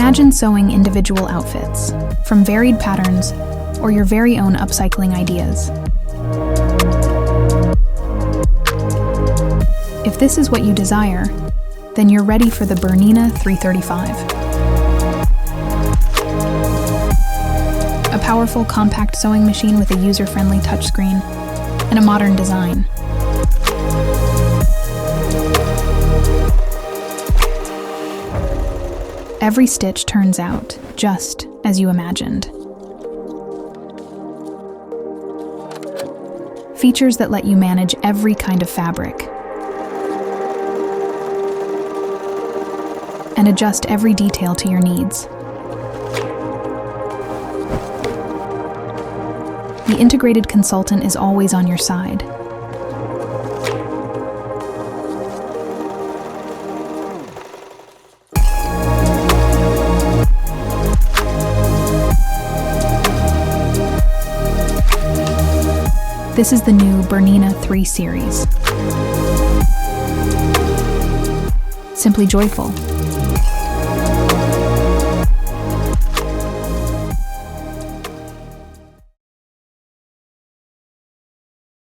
Imagine sewing individual outfits, from varied patterns or your very own upcycling ideas. If this is what you desire, then you're ready for the BERNINA 335. A powerful, compact sewing machine with a user-friendly touchscreen and a modern design. Every stitch turns out just as you imagined. Features that let you manage every kind of fabric and adjust every detail to your needs. The integrated consultant is always on your side. This is the new BERNINA 3 series. Simply joyful.